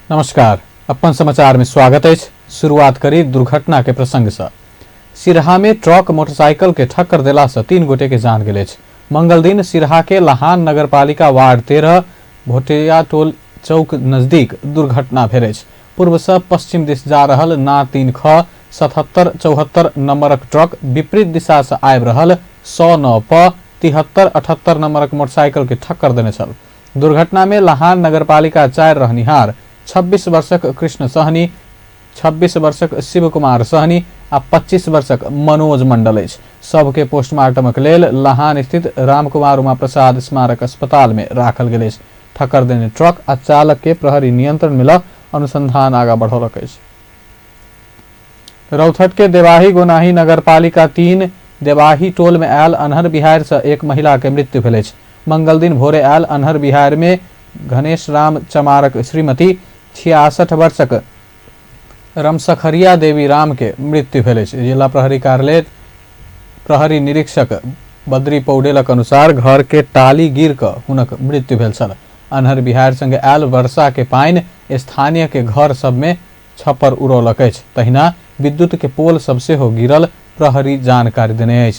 नमस्कार। अपन समाचार में स्वागत है। शुरुआत करी दुर्घटना के प्रसंग से। सिरहा में ट्रक मोटरसाइकिल के ठक्कर देला से 3 गोटे के जान गेल। मंगल दिन सिरहा के लहान नगरपालिका वार्ड 13 भोटिया टोल चौक नजदीक दुर्घटना भेल। पूर्व से पश्चिम दिश जा रहल ना 3 ख 7774 नंबरक ट्रक विपरीत दिशा से आबि रहल 109 प 7378 नंबरक मोटरसाइकिल के ठक्कर देने छल। दुर्घटना में लहान नगरपालिका 4 रहनिहार 26 वर्षक कृष्ण सहनी, 26 वर्षक शिव कुमार सहनी आ 25 वर्षक मनोज मंडल सबके पोस्टमार्टमक लेल लहान स्थित रामकुमार उमा प्रसाद स्मारक अस्पताल में राखल गेल। ठक्कर देने ट्रक आ चालक के प्रहरी नियंत्रण में ल अनुसंधान आगा बढ़ौलक। रौथट के देवाही गोनाही नगरपालिका 3 देवाही टोल में आयल अन्हर बिहार से एक महिला के मृत्यु भेल। मंगल दिन भोरे आयल अन्हर बिहार में घनेश राम चमारक श्रीमती 66 वर्षक रमसखरिया देवी राम के मृत्यु भेल। जिला प्रहरी कार्यालय प्रहरी निरीक्षक बद्री पौडेलक अनुसार घर के टाली गिर क हुनक मृत्यु भेल छल। अन्हर बिहार संगे आयल वर्षा के पाइन स्थानीय के घर सब में छप्पर उड़ौलक। तहिना विद्युत के पोल सब सेहो गिरल प्रहरी जानकारी देने।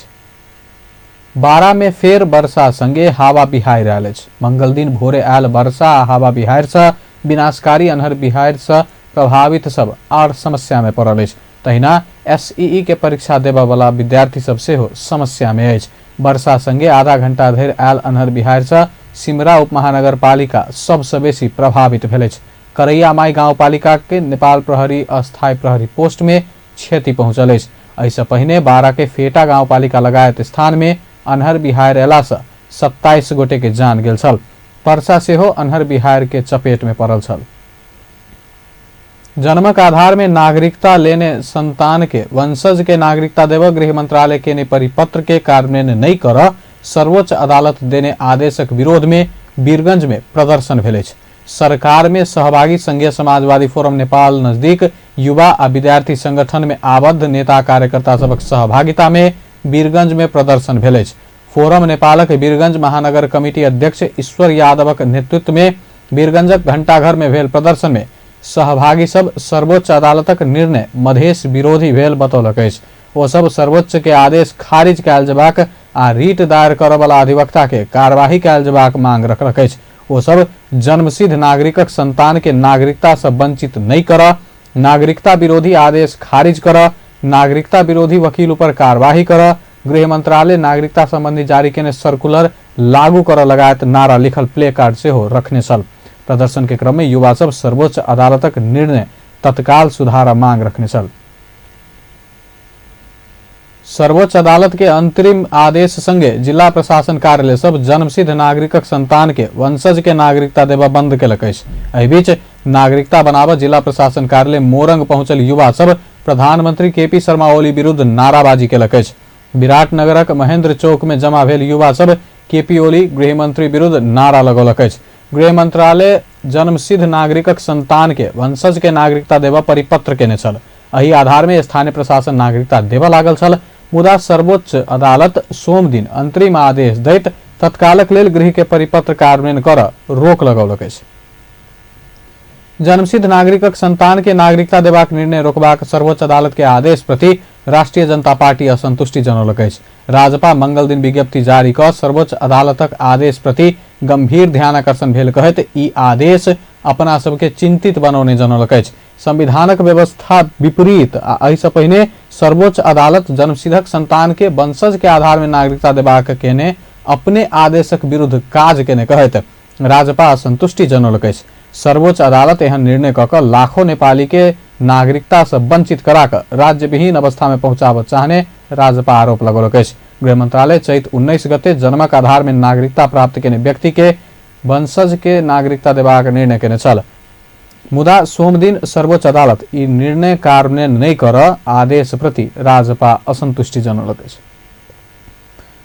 बारा में फेर वर्षा संगे हवा बिहार आयल। मंगल दिन भोरे आयल वर्षा आ हवा बिहार से विनाशकारी अन्हर बिहार से प्रभावित सब और समस्या में पड़ल। तहिना एसईई के परीक्षा देबा वाला विद्यार्थी सब सेहो समस्या में अछि। वर्षा संगे आधा घंटा धरि आयल अन्हर बिहार से सिमरा उप महानगरपालिका सबसे बेसी प्रभावित भेल। करैया माई गांवपालिका के नेपाल प्रहरी अस्थायी प्रहरी पोस्ट में क्षति पहुंचल। ऐसे पहिने बारा के फेटा गांवपालिका लगायत स्थान में अन्हर बिहार अयला से 27 गोटे के जान गेल छल। वर्षा सेहो अन्हर बिहार के चपेट में पड़ल छल। जन्मक आधार में नागरिकता लेने संतान के वंशज के नागरिकता देव गृह मंत्रालय के परिपत्र के कार्यान्वयन नहीं कर सर्वोच्च अदालत देने आदेशक विरोध में वीरगंज में प्रदर्शन भेल। सरकार में सहभागी संघीय समाजवादी फोरम नेपाल नजदीक युवा आ विद्यार्थी संगठन में आबद्ध नेता कार्यकर्ता सबक सहभागिता में वीरगंज में प्रदर्शन भेल। फोरम नेपालक वीरगंज महानगर कमिटी अध्यक्ष ईश्वर यादवक नेतृत्व में वीरगंजक घंटाघर में भेल प्रदर्शन में सहभागी सब सर्वोच्च अदालतक निर्णय मधेश विरोधी भेल बतौलक। ओ सब सर्वोच्च के आदेश खारिज कयल जेबाक आ रीट दायर करय वाला अधिवक्ता के कार्यवाही कयल जेबाक मांग रखलक। ओ सब जन्मसिद्ध नागरिकक संतान के नागरिकता से वंचित नहीं कर, नागरिकता विरोधी आदेश खारिज कर, नागरिकता विरोधी वकील पर कार्यवाही कर, गृह मंत्रालय नागरिकता संबंधी जारी केने सर्कुलर लागू कर लगायत नारा लिखल प्ले कार्ड से हो रखने छल। प्रदर्शन के क्रम में युवा सब सर्वोच्च अदालतक निर्णय तत्काल सुधार मांग रखने छल। सर्वोच्च अदालत के अंतरिम आदेश संगे जिला प्रशासन कार्यालय सब जन्मसिद्ध नागरिकक संतान के वंशज के नागरिकता देबा बंद केलक। एहि बीच नागरिकता बनाबा जिला प्रशासन कार्यालय मोरंग पहुंचल युवा सब प्रधानमंत्री केपी शर्मा ओली विरुद्ध नाराबाजी केलक। विराटनगरक महेंद्र चौक में जमा भेल युवा सब केपी ओली गृह मंत्री विरुद्ध नारा लगौलक। गृह मंत्रालय जन्मसिद्ध नागरिकक संतान के वंशज के नागरिकता देबा परिपत्र केने छल। एहि आधार में स्थानीय प्रशासन नागरिकता देबा लागल छल। मुदा सर्वोच्च अदालत सोम दिन अंतरिम आदेश दैत तत्कालक लेल गृह के परिपत्र कार्यान्वयन कर रोक लगौलक। जन्मसिद्ध नागरिकक संतान के नागरिकता देबाक निर्णय रोकबाक सर्वोच्च अदालत के आदेश प्रति राष्ट्रीय जनता पार्टी असंतुष्टि जनौलक। राजपा मंगल दिन विज्ञप्ति जारी कर सर्वोच्च अदालतक आदेश प्रति गंभीर ध्यानाकर्षण भेल कहैत ई आदेश अपना सबके चिंतित बनौने जनौलक। संविधानक व्यवस्था विपरीत आ एहिसँ पहिने सर्वोच्च अदालत जन्मसिद्धक संतान के वंशज के आधार में नागरिकता देबाक केने अपने आदेशक विरुद्ध काज केने कहैत राजपा असंतुष्टि जनौलक। सर्वोच्च अदालत एहन निर्णय कऽ कऽ लाखों नेपाली के नागरिकता से वंचित करा कर राज्य विहीन अवस्था में पहुंचाबऽ चाहने राजपा आरोप लगौलक। गृह मंत्रालय चैत 19 गते जन्मक आधार में नागरिकता प्राप्त केने व्यक्ति के वंशज के नागरिकता देबाक निर्णय केने छल। मुदा सोम दिन सर्वोच्च अदालत ई निर्णय कार्यान्वयन नहीं कर आदेश प्रति राजपा असंतुष्टि जनौलक।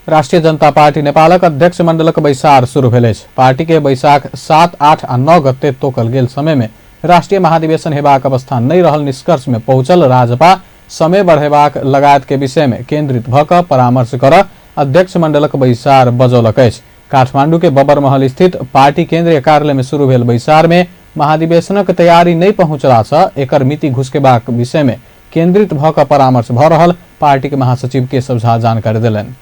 राष्ट्रीय जनता पार्टी नेपालक अध्यक्ष मंडलक बैसार शुरू भेल। पार्टी के बैसाख 7, 8 आ 9 गते तोकल गेल समय में राष्ट्रीय महाधिवेशन हेबाक अवस्था नहीं रहल निष्कर्ष में पहुंचल राजपा समय बढ़ेबाक लगायत के विषय में केंद्रित भ क परामर्श कर अध्यक्ष मंडलक बैसार बजौलक। काठमांडू के बबर महल स्थित पार्टी केंद्रीय कार्यालय में शुरू भेल बैसार में महाधिवेशनक तैयारी नहीं पहुंचला सँ एकर मिति घुसकेबाक विषय में केंद्रित भ क परामर्श भ रहल पार्टी के महासचिव केशव झा जानकारी देलनि।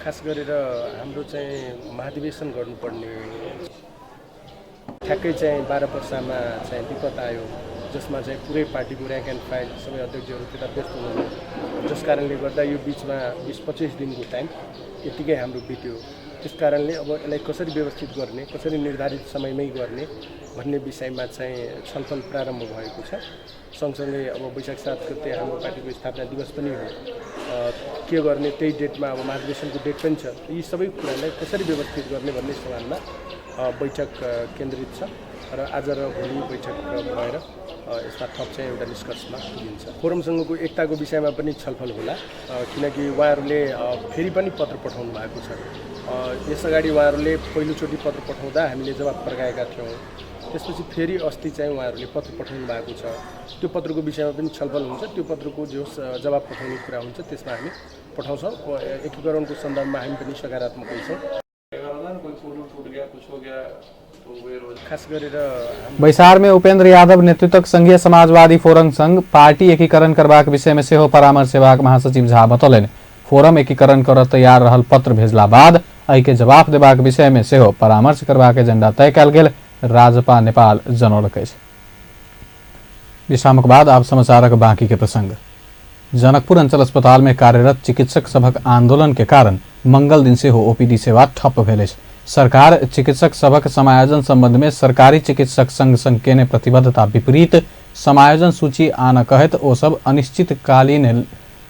खास गरेर हाम्रो चाहिँ महाधिवेशन गर्नुपर्ने ठ्याक्कै चाहिँ 12 वर्षमा चाहिँ विपद आयो, जसमा चाहिँ पुरै पार्टीको र्याङ्क एन्ड फाइल सबै अध्यक्षहरू त्यता व्यस्त हुनुहुन्थ्यो, जस कारणले गर्दा यो बिचमा 20-25 दिनको टाइम यतिकै हाम्रो बित्यो। त्यस कारणले अब यसलाई कसरी व्यवस्थित गर्ने, कसरी निर्धारित समयमै गर्ने भन्ने विषयमा चाहिँ छलफल प्रारम्भ भएको छ। सँगसँगै अब वैशाख 7 गते हाम्रो पार्टीको स्थापना दिवस पनि हो, के गर्ने त्यही डेटमा अब महाधिवेशनको डेट पनि छ। यी सबै कुरालाई कसरी व्यवस्थित गर्ने भन्ने सवालमा बैठक केन्द्रित छ र आज र भोलि बैठक भएर यसमा थप चाहिँ एउटा निष्कर्षमा पुगिन्छ। फोरमसँगको एकताको विषयमा पनि छलफल होला, किनकि उहाँहरूले फेरि पनि पत्र पठाउनु भएको छ। यसअगाडि उहाँहरूले पहिलोचोटि पत्र पठाउँदा हामीले जवाफ फर्काएका थियौँ, त्यसपछि फेरि अस्ति चाहिँ उहाँहरूले पत्र पठाउनु भएको छ। त्यो पत्रको विषयमा पनि छलफल हुन्छ। त्यो पत्रको जो जवाब पठाउने कुरा हुन्छ त्यसमा हामी पठाउँछौँ। एकीकरणको सन्दर्भमा हामी पनि सकारात्मकै छौँ। खास गरेर बैसार में उपेंद्र यादव नेतृत्वक संघीय समाजवादी फोरम संघ पार्टी एकीकरण करबाक विषय में सेहो परामर्श सेवाक महासचिव झा बतौलनि। फोरम एकीकरण कर तैयार रहल पत्र भेजला बाद एहि के जवाब देबाक विषय में सेहो परामर्श करबाक एजेंडा तय कयल गेल राजपा नेपाल जनौलक अछि। विश्रामक बाद आब समाचारक बाकी के प्रसंग। जनकपुर अंचल अस्पताल में कार्यरत चिकित्सक सभक आंदोलन के कारण मंगल दिन से हो ओपीडी सेवा ठप्प भेल अछि। सरकार चिकित्सक सभक समायोजन संबंध में सरकारी चिकित्सक संघ संग केने प्रतिबद्धता विपरीत समायोजन सूची आन कहैत ओ सब अनिश्चितकालीन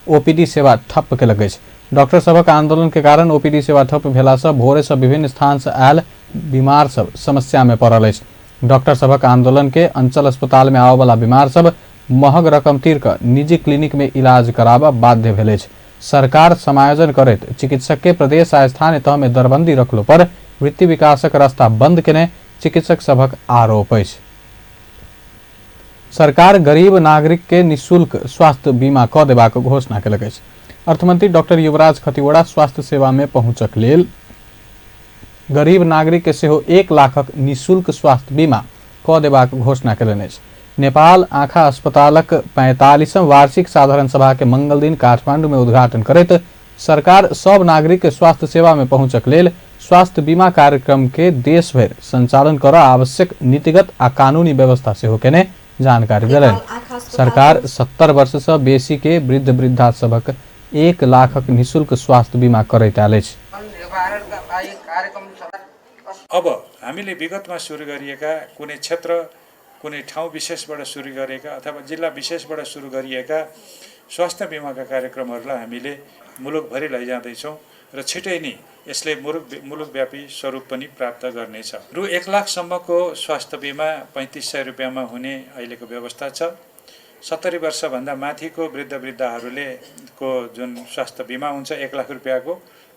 ओपीडी सेवा ठप्प केलक अछि। डॉक्टर सभक आंदोलन के कारण ओपीडी सेवा ठप्प भेला सँ भोरे सँ विभिन्न स्थान से आयल बीमार सब समस्या में पड़ल अछि। डॉक्टर सभक आंदोलन के अंचल अस्पताल में आवे वाला बीमार सब महग रकम तीर क निजी क्लिनिक में इलाज कराबा बाध्य भेल अछि। सरकार समायोजन करैत चिकित्सक के प्रदेश आ स्थानीय तह में दरबंदी रखलो पर वृत्ति विकासक रास्ता बंद केने चिकित्सक सभक आरोप अछि। सरकार गरीब नागरिक के निःशुल्क स्वास्थ्य बीमा क देबाक घोषणा केलक अछि। अर्थमंत्री डॉक्टर युवराज खतिवड़ा स्वास्थ्य सेवा में पहुंचक लेल गरीब नागरिक के सेहो 1 लाखक निःशुल्क स्वास्थ्य बीमा क देबाक घोषणा केलनि अछि। नेपाल आँखा अस्पतालक 45वां वार्षिक साधारण सभा के मंगल दिन काठमांडू में उद्घाटन करैत सरकार सब नागरिक के स्वास्थ्य सेवा में पहुंचक लेल स्वास्थ्य बीमा कार्यक्रम के देश भर संचालन कर आवश्यक नीतिगत आ कानूनी व्यवस्था सेहो केने जानकारी देलनि। सरकार 70 वर्ष से बेसी के वृद्ध वृद्धा सभक 1 लाखक निःशुल्क स्वास्थ्य बीमा करैत आयल अछि। अब हामीले विगतमा सुरु गरिएका कुनै क्षेत्र कुनै ठाउँ विशेषबाट सुरु गरेका अथवा जिल्ला विशेषबाट सुरु गरिएका स्वास्थ्य बीमाका कार्यक्रमहरूलाई हामीले मुलुकभरि लैजाँदैछौँ र छिटै नै यसले मुलुकव्यापी स्वरूप पनि प्राप्त गर्नेछ। रु 1 लाखसम्मको स्वास्थ्य बीमा 3500 रुपियाँमा हुने अहिलेको व्यवस्था छ। 70 वर्षभन्दा माथिको वृद्ध वृद्धाहरूले को जुन स्वास्थ्य बीमा हुन्छ 1 लाख रुपियाँको,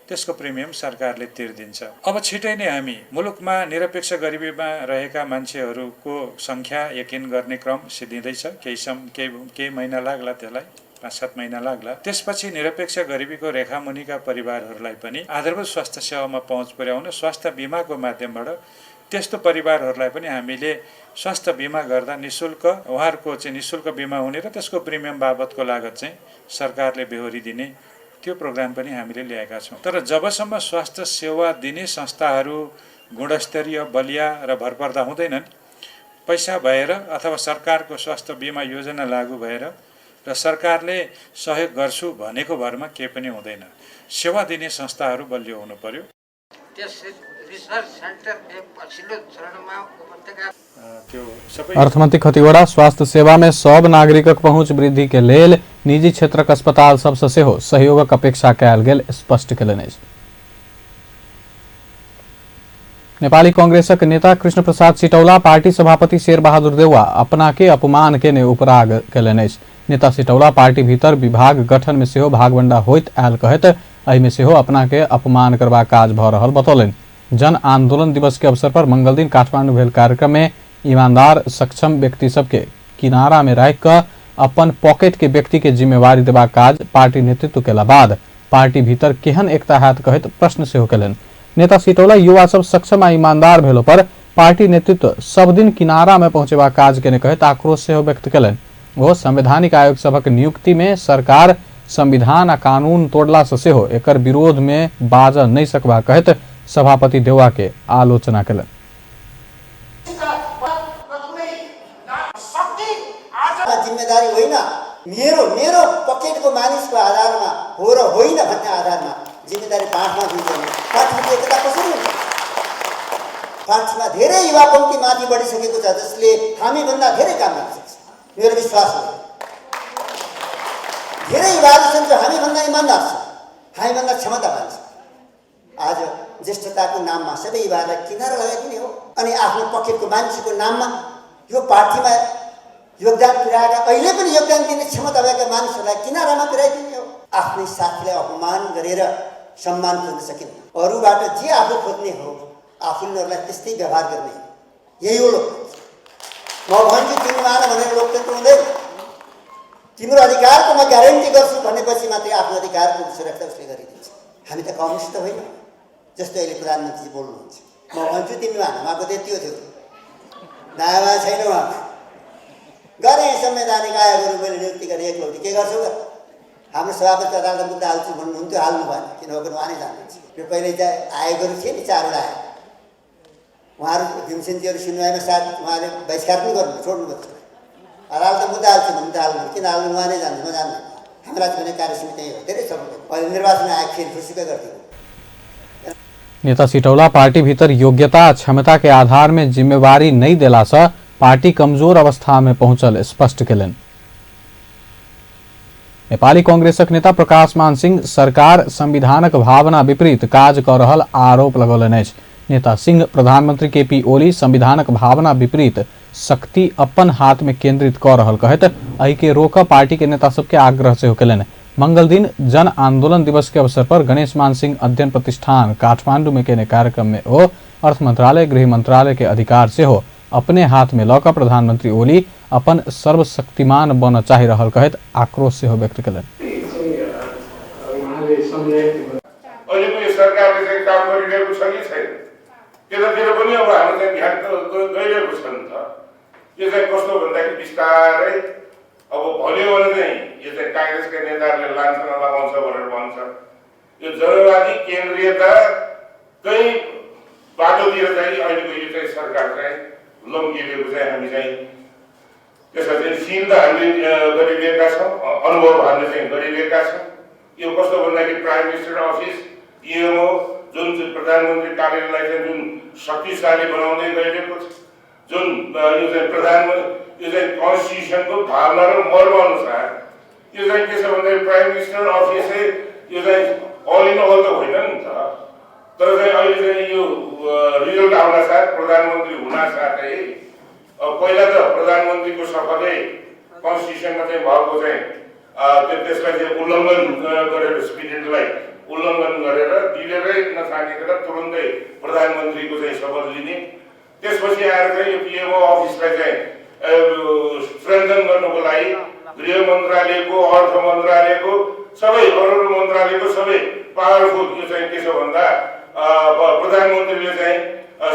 त्यसको प्रिमियम सरकारले तिर्दिन्छ। अब छिटै नै हामी मुलुकमा निरपेक्ष गरिबीमा रहेका मान्छेहरूको संख्या यकिन गर्ने क्रम सिद्धिँदैछ। केही महिना लाग्ला, त्यसलाई 5-7 महिना लाग्ला। त्यसपछि निरपेक्ष गरिबीको रेखामुनिका परिवारहरूलाई पनि आधारभूत स्वास्थ्य सेवामा पहुँच पुर्याउन स्वास्थ्य बीमाको माध्यमबाट त्यस्तो परिवारहरूलाई पनि हामीले स्वास्थ्य बीमा गर्दा निःशुल्क उहाँहरूको चाहिँ निःशुल्क बीमा हुने र त्यसको प्रिमियम बाबतको लागत चाहिँ सरकारले बेहोरी दिने त्यो प्रोग्राम पनि हामीले ल्याएका छौँ। तर जबसम्म स्वास्थ्य सेवा दिने संस्थाहरू गुणस्तरीय, बलिया र भरपर्दा हुँदैनन्, पैसा भएर अथवा सरकारको स्वास्थ्य बीमा योजना लागू भएर र सरकारले सहयोग गर्छु भनेको भरमा केही पनि हुँदैन। सेवा दिने संस्थाहरू बलियो हुनु पर्यो। अर्थमंत्री खतिवड़ा स्वास्थ्य सेवा में सब नागरिकक पहुंच वृद्धि के लेल निजी क्षेत्रक अस्पताल सबसे सेहो सहयोगक अपेक्षा कयल गेल स्पष्ट केलनि अछि। नेपाली कांग्रेसक नेता कृष्ण प्रसाद सिटौला पार्टी सभापति शेर बहादुर देउवा अपना के अपमान केने उपराग केलनि अछि। नेता सिटौला पार्टी भीतर विभाग गठन में सेहो भागवंडा होइत आयल कहैत एहि में सेहो अपना के अपमान करबाक काज भ रहल बतौलनि। जन आंदोलन दिवस के अवसर पर मंगल दिन काठमांडू भेल कार्यक्रम में ईमानदार सक्षम व्यक्ति सबके किनारा में राख कर अपन पॉकेट के व्यक्ति के जिम्मेवारी देबाक काज पार्टी नेतृत्व केला बाद पार्टी भीतर केहन एकता हैत कहैत प्रश्न सेहो केलनि। नेता सिटौला युवा सब सक्षम आ ईमानदार भेलो पर पार्टी नेतृत्व सब दिन किनारा में पहुंचेबा काज केने कहत आक्रोश सेहो व्यक्त केलनि। वो संवैधानिक आयोग सभक नियुक्ति में सरकार संविधान आ कानून तोड़ला से सेहो एकर विरोध में बाज नहीं सकबा कहत सभापति देउवा के आलोचना केलनि। जिम्मेदारी होइन मेरो मेरो पकेटको मानिसको आधारमा हो र होइन भन्ने आधारमा जिम्मेदारी बाँड्न दिँदैन। पार्टीको एकता कसरी हुन्छ? पार्टीमा धेरै युवा पङ्क्ति माथि बढिसकेको छ जसले हामीभन्दा धेरै काम गर्न सक्छ, मेरो विश्वास हो। धेरै युवाहरू छन् जो हामीभन्दा इमान्दार छन्, हामीभन्दा क्षमतावान छन्। आज ज्येष्ठताको नाममा सबै युवाहरूलाई किनारा लगाइदिने हो अनि आफ्नो पकेटको मान्छेको नाममा यो पार्टीमा योगदान पुर्याएका अहिले पनि योगदान दिने क्षमता भएका मानिसहरूलाई किनारामा पुर्याइदिने हो। आफ्नै साथीलाई अपमान गरेर सम्मान खोज्न सकिन्न। अरूबाट जे आफू खोज्ने हो आफूले उनीहरूलाई त्यस्तै व्यवहार गर्ने, यही हो लोकतन्त्र। म भन्छु तिमी मान भनेर लोकतन्त्र हुँदैन। तिम्रो अधिकारको म ग्यारेन्टी गर्छु भनेपछि मात्रै आफ्नो अधिकारको सुरक्षा उसले गरिदिन्छ। हामी त कम्युनिस्ट त होइन जस्तो अहिले प्रधानमन्त्रीजी बोल्नुहुन्छ। म भन्छु तिमी मान, उहाँको त्यति हो थियो, नयाँ छैन उहाँको। गरेँ संवैधानिक आयोगहरू मैले नियुक्ति गरेँ एकलौटी, के गर्छु गर? हाम्रो सभापति अदालतमा मुद्दा हाल्छु भन्नुहुन्थ्यो, हाल्नु भएन किनभने उहाँ नै जानुहुन्छ। यो पहिले चाहिँ आयोगहरू थिए नि, 4वटा आयोग, उहाँहरू भीमसेनजीहरू सुनवाईमा साथ उहाँले बहिष्कार पनि गर्नु छोड्नुभएको छ। अदालतमा मुद्दा हाल्छु भन्नु त हाल्नु, किन हाल्नु? उहाँ नै जान्छ, म जान्दैन। हाम्रा भने कार्यसमिति त्यही हो, धेरै सबै अहिले निर्वाचन आयोग फेरि खुसीकै गरिदिनु। नेता सिटौला पार्टी भीतर योग्यता क्षमता के आधार में जिम्मेवारी नहीं देला से पार्टी कमजोर अवस्था में पहुंचल स्पष्ट केलनि। नेपाली कांग्रेसक नेता प्रकाश मान सिंह सरकार संविधानक भावना विपरीत काज क रहल आरोप लगौलनि अछि। नेता सिंह प्रधानमंत्री केपी ओली संविधानक भावना विपरीत शक्ति अपन हाथ में केंद्रित क रहल कहत एहि के रोक पार्टी के नेता सबके आग्रह सेहो केलनि। मंगल दिन जन आंदोलन दिवस के अवसर पर गणेश मान सिंह अध्ययन प्रतिष्ठान काठमांडू में केने कार्यक्रम में हो अर्थ मंत्रालय गृह मंत्रालय के अधिकार से हो अपने हाथ में लौका प्रधानमंत्री ओली अपन सर्वशक्तिमान बन चाहि रहल कहत आक्रोश से हो व्यक्त केलनि। अहिलेको सरकारले चाहिँ काम गरिरहेको छ कि छैन त्यतातिर पनि अब हाम्रो चाहिँ ध्यान गइरहेको छ नि त। यो चाहिँ कस्तो भन्दाखेरि बिस्तारै अब भन्यो भने चाहिँ यो चाहिँ कांग्रेसका नेताहरूले लान्छना लगाउँछ भनेर भन्छ। यो जनवादी केन्द्रीयताकै बाटोतिर चाहिँ अहिलेको यो चाहिँ सरकार चाहिँ लम्किएको चाहिँ हामी चाहिँ त्यसमा चाहिँ सिल त हामीले गरिरहेका छौँ, अनुभव हामीले चाहिँ गरिरहेका छौँ। यो कस्तो भन्दाखेरि प्राइम मिनिस्टर अफिस पिएमओ जुन प्रधानमन्त्री कार्यालयलाई चाहिँ जुन शक्तिशाली बनाउँदै गइरहेको छ, जुन यो चाहिँ प्रधानमन्त्री यो चाहिँ कन्स्टिट्युसनको भावना र मर्म अनुसार यो चाहिँ के छ भन्दाखेरि प्राइम मिनिस्टर अफिसै यो चाहिँ अल इन अल त होइन नि त। तर चाहिँ अहिले चाहिँ यो रिजल्ट आउन साथ प्रधानमन्त्री हुन साथै पहिला त प्रधानमन्त्रीको शपथै कन्स्टिट्युसनमा चाहिँ भएको चाहिँ त्यसलाई चाहिँ उल्लङ्घन गरेर स्पिरिटलाई उल्लङ्घन गरेर दिलेरै नछानिकन तुरुन्तै प्रधानमन्त्रीको चाहिँ शपथ लिने। त्यसपछि आएर चाहिँ यो पिएमओ अफिसलाई चाहिँ स्ट्रेन्थन गर्नको लागि गृह मन्त्रालयको अर्थ मन्त्रालयको सबै अरू मन्त्रालयको सबै पावरफुल यो चाहिँ के छ भन्दा प्रधानमन्त्रीले चाहिँ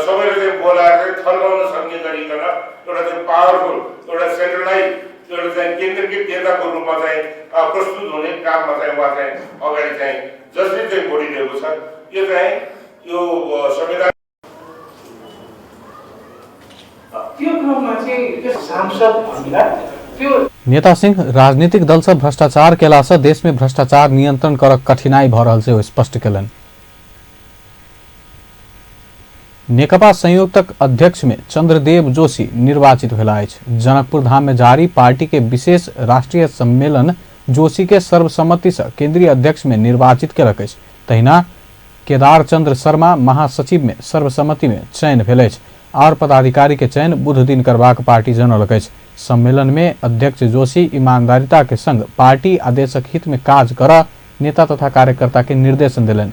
सबैले चाहिँ बोलाएर चाहिँ थर्काउन सक्ने गरिकन एउटा चाहिँ पावरफुल एउटा सेन्ट्रलाइज एउटा चाहिँ केन्द्रीकृत नेताको रूपमा चाहिँ प्रस्तुत हुने काममा चाहिँ उहाँ चाहिँ अगाडि चाहिँ जसले चाहिँ बढिरहेको छ। यो चाहिँ यो संविधान नेता सिंह राजनीतिक दल से भ्रष्टाचार केला से देश में भ्रष्टाचार नियंत्रण कर कठिनाई भ रहल से स्पष्ट केलनि। नेकपा संयुक्तक अध्यक्ष में चंद्रदेव जोशी निर्वाचित भेला अछि। जनकपुर धाम में जारी पार्टी के विशेष राष्ट्रीय सम्मेलन जोशी के सर्वसम्मति से केंद्रीय अध्यक्ष में निर्वाचित केलक अछि। तहिना केदार चंद्र शर्मा महासचिव में सर्वसम्मति में चयन भेल अछि और पदाधिकारी के चयन बुध दिन करबाक पार्टी जनौलक अछि। सम्मेलन में अध्यक्ष जोशी ईमानदारिता के संग पार्टी आदेशक हित में काज कर नेता तथा कार्यकर्ता के निर्देशन दिलनि।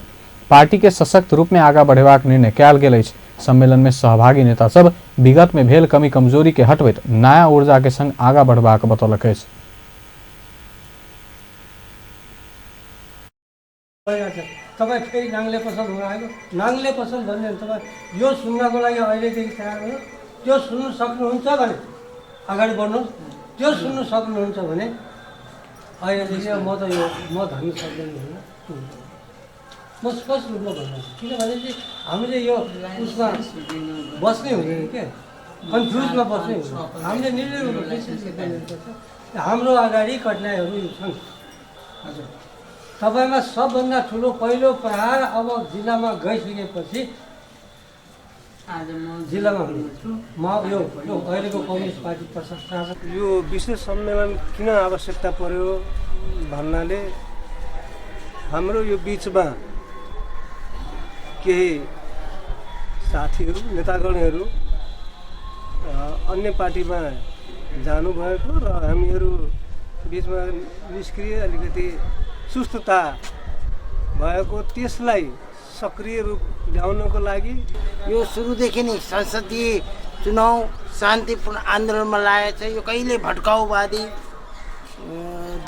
पार्टी के सशक्त रूप में आगा बढ़ेबाक निर्णय कयल गेल अछि। सम्मेलन में सहभागी नेता सब विगत में भेल कमी कमजोरी के हटबैत नया ऊर्जा के संग आगा बढ़बाक बतौलक अछि। तपाईँ फेरि नाङ्ले पसल हुन आएको नाङ्ले पसल भन्ने तपाईँ यो सुन्नको लागि अहिलेदेखि तयार हुनु त्यो सुन्नु सक्नुहुन्छ भने अगाडि बढ्नुहोस् त्यो सुन्नु सक्नुहुन्छ भने अहिलेदेखि म त यो म धर्नु सक्दैन म स्पष्ट रूपमा भन्छु किनभने चाहिँ हामीले यो उसमा बस्नै हुँदैन क्या कन्फ्युजमा बस्नै हुँदैन हामीले निर्णय गर्नुपर्छ हाम्रो अगाडि कठिनाइहरू छन् हजुर तपाईँमा सबभन्दा ठुलो पहिलो प्रहार अब जिल्लामा गइसकेपछि जिल्लामा म यो अहिलेको कम्युनिस्ट पार्टी प्रशासन यो विशेष सम्मेलन किन आवश्यकता पर्यो भन्नाले हाम्रो यो बिचमा केही साथीहरू नेतागणहरू अन्य पार्टीमा जानुभएको र हामीहरू बिचमा निष्क्रिय अलिकति सुस्तता भएको त्यसलाई सक्रिय रूप ल्याउनको लागि यो सुरुदेखि नै संसदीय चुनाव शान्तिपूर्ण आन्दोलनमा लागेको छ। यो कहिले भड्काउवादी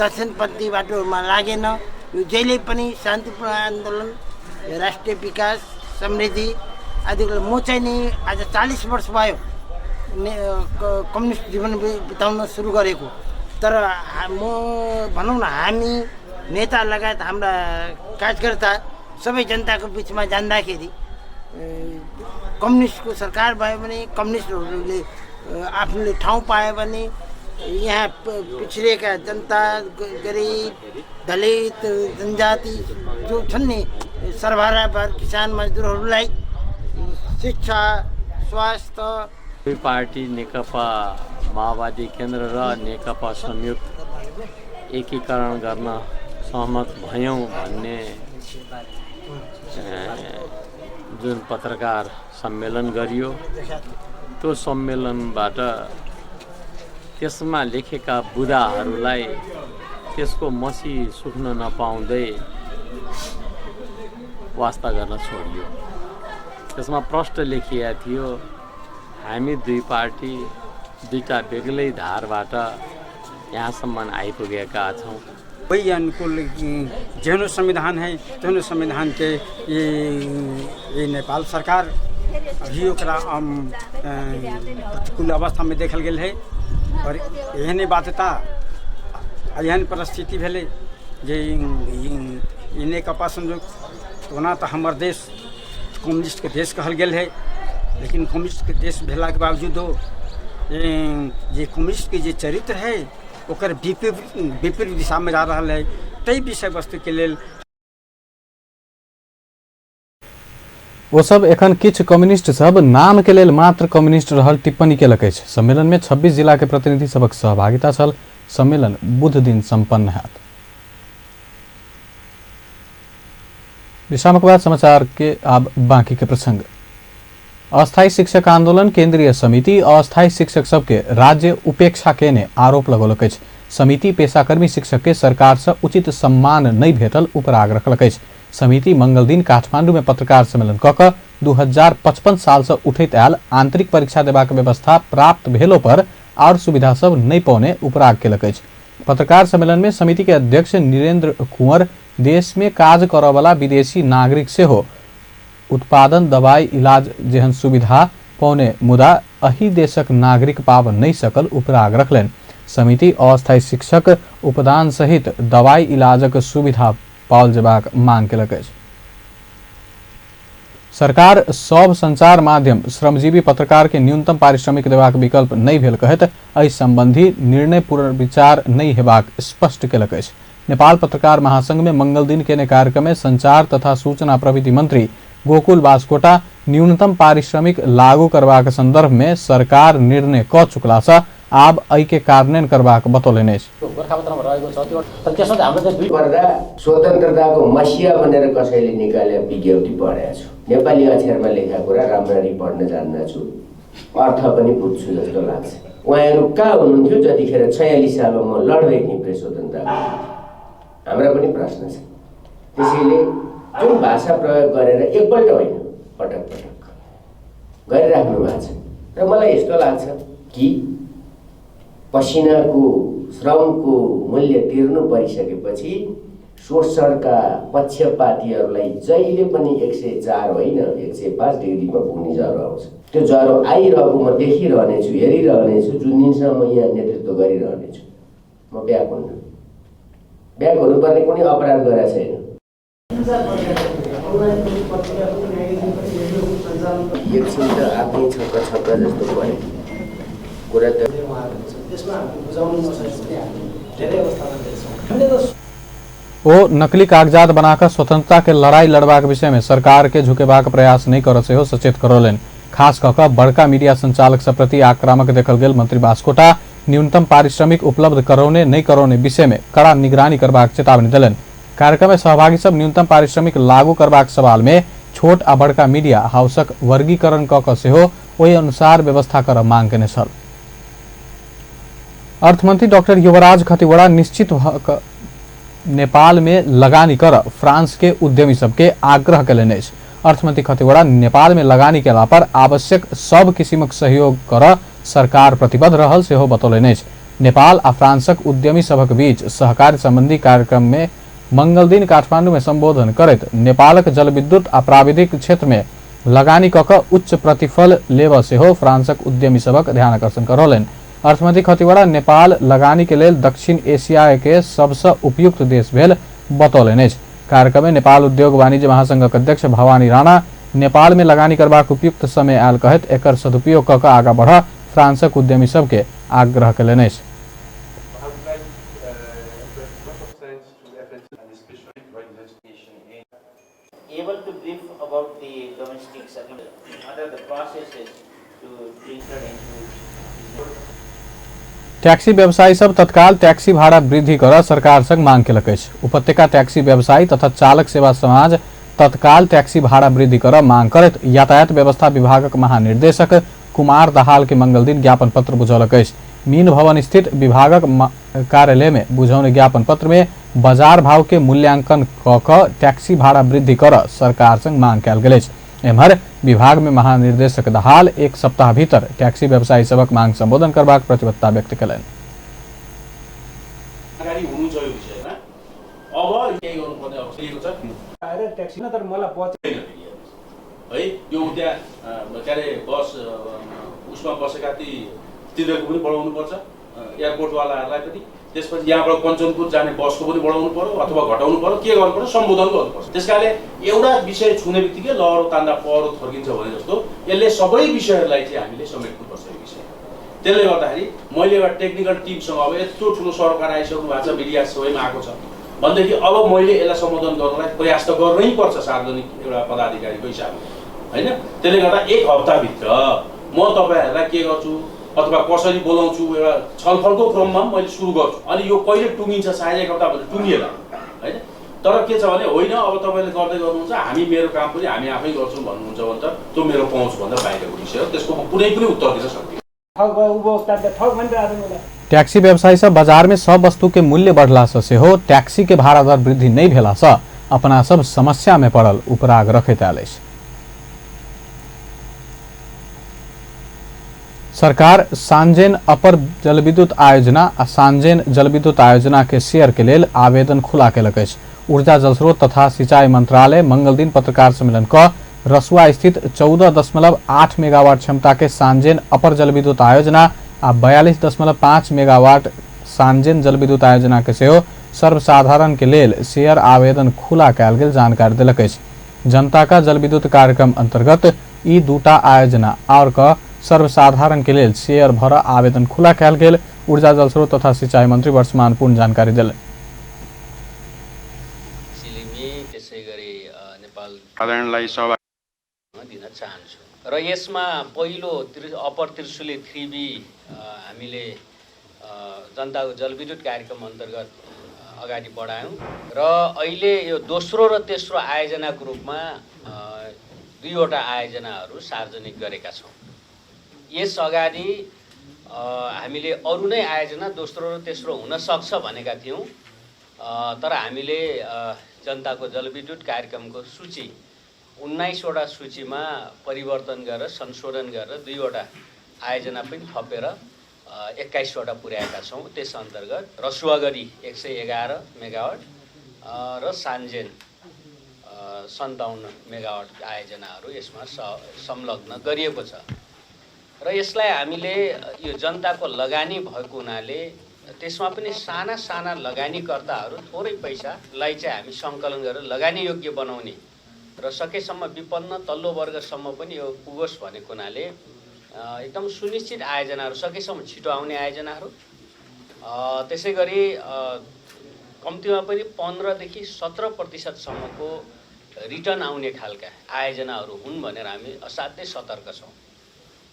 दक्षिणपन्थी बाटोमा लागेन। यो जहिले पनि शान्तिपूर्ण आन्दोलन राष्ट्रिय विकास समृद्धि आदिको म चाहिँ नि आज 40 वर्ष भयो कम्युनिस्ट जीवन बिताउन सुरु गरेको। तर म भनौँ न हामी नेता लगायत हाम्रा कार्यकर्ता सबै जनताको बिचमा जाँदाखेरि कम्युनिस्टको सरकार भयो भने कम्युनिस्टहरूले आफूले ठाउँ पायो भने यहाँ पिछडिएका जनता गरिब दलित जनजाति जो छन् नि सर्वहारा वर्ग किसान मजदुरहरूलाई शिक्षा स्वास्थ्य दुई पार्टी नेकपा माओवादी केन्द्र र नेकपा संयुक्त एकीकरण गर्न सहमत भयौँ भन्ने जुन पत्रकार सम्मेलन गरियो त्यो सम्मेलनबाट त्यसमा लेखेका बुदाहरूलाई त्यसको मसी सुक्न नपाउँदै वास्ता गर्न छोडियो। त्यसमा प्रष्ट लेखिएको थियो हामी दुई पार्टी दुईटा बेग्लै धारबाट यहाँसम्म आइपुगेका छौँ। वही अनुकूल जो संविधान है तो संविधान के ये नेपाल सरकार अभी प्रतिकूल अवस्था में देखल गेल है और एहन बाध्यता एहन परिस्थिति भेले जे नेकपा संयोग ओना तो हमार देश कम्युनिस्ट के देश कहल गेल है लेकिन कम्युनिस्ट के देश भेला के बावजूदो जे कम्युनिस्ट के जे चरित्र है ओकर विपरीत दिशा में जा रहा है। तई विषय वस्तु के लेल ओ सब एखन किछ कम्युनिस्ट सब नाम के लेल मात्र कम्युनिस्ट रहल टिप्पणी केलक अछि। सम्मेलन में 26 जिला के प्रतिनिधि सबक सहभागिता छल। सम्मेलन बुध दिन संपन्न हैत। विश्राम के बाद समाचार के अब बाकी के प्रसंग। अस्थायी शिक्षक आंदोलन केंद्रीय समिति अस्थायी शिक्षक सबके राज्य उपेक्षा केने आरोप लगौलक अछि। समिति पेशाकर्मी शिक्षक के सरकार से उचित सम्मान नहीं भेटल उपराग रखलक अछि। समिति मंगल दिन काठमांडू में पत्रकार सम्मेलन कऽ कऽ 2055 साल से उठैत आयल आंतरिक परीक्षा देबाक व्यवस्था प्राप्त भेलो पर और सुविधा सब नहीं पौने उपराग केलक अछि। पत्रकार सम्मेलन में समिति के अध्यक्ष नीरेंद्र कुंवर देश में काज करय वाला विदेशी नागरिक से हो उत्पादन दवाई इलाज जेहन सुविधा पौने मुदा अही देशक नागरिक पाब नहीं सकल उपराग रखलन। समिति अस्थायी शिक्षक उपदान सहित दवाई इलाजक सुविधा पाओल जेबाक मांग केलक अछि। सरकार सब संचार माध्यम श्रमजीवी पत्रकार के न्यूनतम पारिश्रमिक देबाक विकल्प नहीं भेल कहत एहि संबंधी निर्णय पुनर्विचार नहीं हेबाक स्पष्ट केलक अछि। नेपाल पत्रकार महासंघ में मंगल दिन के कार्यक्रम में संचार तथा सूचना प्रविधि मंत्री गोकुल बास्कोटा न्यूनतम पारिश्रमिक लागू करबाक संदर्भ में सरकार निर्णय क चुकला छ आब एहि के कार्यान्वयन करबाक बतौलनि अछि। स्वतन्त्रताको मसिया भनेर कसैले निकाले विज्ञप्ति पढेको छु। नेपाली अक्षरमा लेखेको कुरा राम्ररी पढ्न जान्न छु, अर्थ पनि बुझ्छु जस्तो लाग्छ। उहाँहरू कहाँ हुनुहुन्थ्यो जतिखेर 46 सालमा म लड्दै थिएँ प्रेस स्वतन्त्रता? हाम्रा पनि प्रश्न छ। त्यसैले जुन भाषा प्रयोग गरेर एकपल्ट होइन पटक पटक गरिराख्नु भएको छ र मलाई यस्तो लाग्छ कि पसिनाको श्रमको मूल्य तिर्नु परिसकेपछि शोषणका पक्षपातीहरूलाई जहिले पनि 104 होइन 105 डिग्रीमा पुग्ने ज्वरो आउँछ। त्यो ज्वरो आइरहेको म देखिरहनेछु, हेरिरहनेछु, जुन दिनसम्म म यहाँ नेतृत्व गरिरहनेछु। म ब्याक हुन्न, ब्याक हुनुपर्ने कुनै अपराध गरेको छैन। एकछिन त आफ्नै छक्क जस्तो भयो कुरा त। ओ नकली कागजात बनाकर स्वतंत्रता के लड़ाई लड़बाक विषय में सरकार के झुकेबाक प्रयास नहीं कर से हो सचेत करोलेन। खास कऽ बड़का मीडिया संचालक सब प्रति आक्रामक देखल गेल मंत्री बास्कोटा न्यूनतम पारिश्रमिक उपलब्ध करौने नहीं करौने विषय में कड़ा निगरानी करबाक चेतावनी दिलन। कार्यक्रम में सहभागी सब न्यूनतम पारिश्रमिक लागू करबाक सवाल में छोट आ बड़का मीडिया हाउसक वर्गीकरण कऽ से हो ओहि अनुसार व्यवस्था कर मांग केने छल। अर्थमंत्री डॉक्टर युवराज खतिवड़ा निश्चित नेपाल में लगानी कर फ्रांस के उद्यमी सबके आग्रह कयलनि अछि। अर्थमंत्री खतिवड़ा नेपाल में लगानी केला पर आवश्यक सब किसिमक सहयोग कर सरकार प्रतिबद्ध रहल सेहो बतौलनि अछि। नेपाल आ फ्रांसक उद्यमी सभक बीच सहकारी संबंधी कार्यक्रम में मंगल दिन काठमांडू में संबोधन करैत नेपालक जलविद्युत आ प्राविधिक क्षेत्र में लगानी कऽ उच्च प्रतिफल लेबऽ सेहो फ्रांसक उद्यमी सभक ध्यान आकर्षण करौलनि। अर्थमंत्री खतिवड़ा नेपाल लगानी के लेल दक्षिण एशिया के सबसे उपयुक्त देश भेल बतौलनि अछि। कार्यक्रम में नेपाल उद्योग वाणिज्य महासंघक अध्यक्ष भवानी राणा नेपाल में लगानी करबाक उपयुक्त समय आयल कहैत एकर सदुपयोग कऽ आगाँ बढ़ फ्रांसक उद्यमी सबके आग्रह कयलनि अछि। Able to brief about the domestic settlement. What are the processes to enter into? Taxi व्यवसायी सब तत्काल टैक्सी भाड़ा वृद्धि कर सरकार संग मांग केलक अछि। उपत्यका टैक्सी व्यवसायी तथा चालक सेवा समाज तत्काल टैक्सी भाड़ा वृद्धि कर मांग करैत यातायात व्यवस्था विभागक महानिर्देशक कुमार दाहाल के मंगल दिन ज्ञापन पत्र बुझौलक अछि। मीन भवन स्थित विभागक कार्यालय में बुझौने ज्ञापन पत्र में बाजार भाव के मूल्यांकन कऽ टैक्सी भाड़ा वृद्धि कर सरकार संग मांग कयल गेल अछि। एम्हर विभाग में महानिर्देशक दाहाल एक सप्ताह भीतर टैक्सी व्यवसायी सबक मांग संबोधन करबाक प्रतिबद्धता व्यक्त कयलनि। एयरपोर्टवालाहरूलाई पनि त्यसपछि यहाँबाट कञ्चनपुर जाने बसको पनि बढाउनु पर्यो अथवा घटाउनु पर्यो, के गर्नु पर्यो, सम्बोधन गर्नुपर्छ। त्यसकारणले एउटा विषय छुने बित्तिकै लहरो तान्दा पहरो थर्किन्छ भने जस्तो यसले सबै विषयहरूलाई चाहिँ हामीले समेट्नुपर्छ यो विषय। त्यसले गर्दाखेरि मैले एउटा टेक्निकल टिमसँग अब यत्रो ठुलो सरकार आइसक्नु भएको छ, मिडिया सबैमा आएको छ भनेदेखि अब मैले यसलाई सम्बोधन गर्नलाई प्रयास त गर्नै पर्छ सार्वजनिक एउटा पदाधिकारीको हिसाबले, होइन? त्यसले गर्दा एक हप्ताभित्र म तपाईँहरूलाई के गर्छु अथवा कसरी बोलाउँछु एउटा छलफलको क्रममा मैले सुरु गर्छु। अनि यो कहिले टुङ्गिन्छ सायद एक हप्ता भने टुङ्गिएला, होइन? तर के छ भने होइन अब तपाईँले गर्दै गर्नुहुन्छ, हामी मेरो काम पनि हामी आफै गर्छौँ भन्नुहुन्छ भने त त्यो मेरो पहुँचभन्दा बाहिरको विषय हो, त्यसको कुनै पनि उत्तर दिन सक्दिनँ। टैक्सी व्यवसायी सब बाजार में सब वस्तु के मूल्य बढ़ला से हो टैक्सी के भाड़ा दर वृद्धि नहीं भेला से अपना सब समस्या में पड़ल उपराग रखैत आयल अछि। सरकार सांजेन अपर जलविद्युत आयोजना आ सांजेन जलविद्युत आयोजना के शेयर के लेल आवेदन खुला केलक अछि। ऊर्जा जलस्रोत तथा सिंचाई मंत्रालय मंगल दिन पत्रकार सम्मेलन क रसुआ स्थित 14.8 मेगावाट क्षमता के सांजेन अपर जलविद्युत आयोजना आ 42.5 मेगावाट सांजेन जलविद्युत आयोजना के सेहो सर्वसाधारण के लेल शेयर आवेदन खुला कयल गेल जानकारी देलक अछि। जनता का जलविद्युत कार्यक्रम अंतर्गत ई दूटा आयोजना और क सर्वसाधारण के लेल शेयर भर आवेदन खुला कयल गेल ऊर्जा जलस्रोत तथा सिंचाई मंत्री वर्षमान पूर्ण जानकारी दिले। दिन चाहन्छु र यसमा पहिलो अपर त्रिशुली 3B हामीले जनताको जलविद्युत कार्यक्रम अन्तर्गत अगाडि बढायौँ र अहिले यो दोस्रो र तेस्रो आयोजनाको रूपमा दुईवटा आयोजनाहरू सार्वजनिक गरेका छौँ। यस अगाडि हामीले अरू नै आयोजना दोस्रो र तेस्रो हुन सक्छ भनेका थियौँ, तर हामीले जनताको जलविद्युत कार्यक्रमको सूची 19वटा सूचीमा परिवर्तन गरेर संशोधन गरेर दुईवटा आयोजना पनि थपेर 21वटा पुर्याएका छौँ। त्यस अन्तर्गत रसुवागढी 111 मेगावाट र सान्जेन 57 मेगावाट आयोजनाहरू यसमा संलग्न गरिएको छ र यसलाई हामीले यो जनताको लगानी भएको हुनाले त्यसमा पनि साना साना लगानीकर्ताहरू थोरै पैसालाई चाहिँ हामी सङ्कलन गरेर लगानी योग्य बनाउने र सकेसम्म विपन्न तल्लो वर्गसम्म पनि यो पुगोस् भनेको हुनाले एकदम सुनिश्चित आयोजनाहरू सकेसम्म छिटो आउने आयोजनाहरू त्यसै गरी कम्तीमा पनि 15 देखि 17% सम्मको रिटर्न आउने खालका आयोजनाहरू हुन् भनेर हामी असाध्यै सतर्क छौँ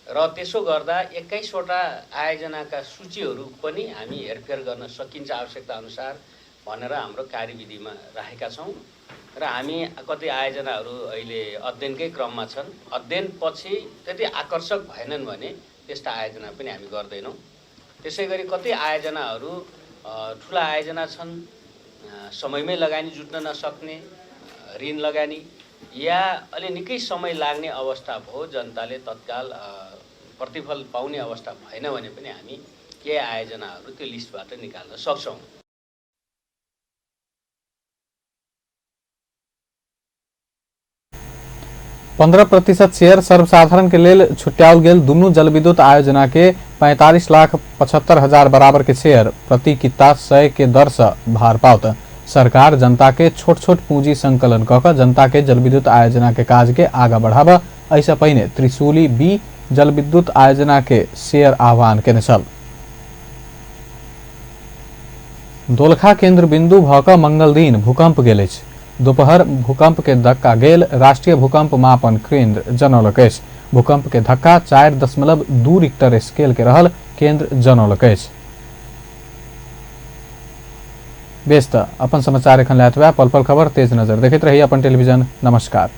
र त्यसो गर्दा 21 वटा आयोजनाका सूचीहरू पनि हामी हेरफेर गर्न सकिन्छ आवश्यकता अनुसार भनेर हाम्रो कार्यविधिमा राखेका छौँ र हामी कति आयोजनाहरू अहिले अध्ययनकै क्रममा छन् अध्ययनपछि त्यति आकर्षक भएनन् भने त्यस्ता आयोजना पनि हामी गर्दैनौँ त्यसै गरी कति आयोजनाहरू ठुला आयोजना छन् समयमै लगानी जुट्न नसक्ने ऋण लगानी या अलि निकै समय लाग्ने अवस्था भयो जनताले तत्काल प्रतिफल पाउने अवस्था भएन भने पनि हामी केही आयोजनाहरू त्यो लिस्टबाट निकाल्न सक्छौँ। पंद्रह 15% शेयर सर्वसाधारण के लेल छुट्याओल गेल दुनू जलविद्युत आयोजना के 45,75,000 बराबर के शेयर प्रति किता 100 के दर से भार पाओत। सरकार जनता के छोट छोट पूंजी संकलन कऽ जनता के जलविद्युत आयोजना के काज के आगा बढ़ावा ऐसा पहिने त्रिशूली बी जलविद्युत आयोजना के शेयर आह्वान केने छल। दोलखा केंद्र बिंदु भऽ कऽ मंगल दिन भूकंप गेल अछि। दोपहर भूकंप के धक्का गेल राष्ट्रीय भूकंप मापन केंद्र जनौलक अछि। भूकंप के धक्का 4.2 रिक्टर स्केल के रहल केंद्र जनौलक अछि। बेस्त अपन समाचार एखन लायत बा पल पल खबर तेज नजर देखैत रही अपन टेलीविजन। नमस्कार।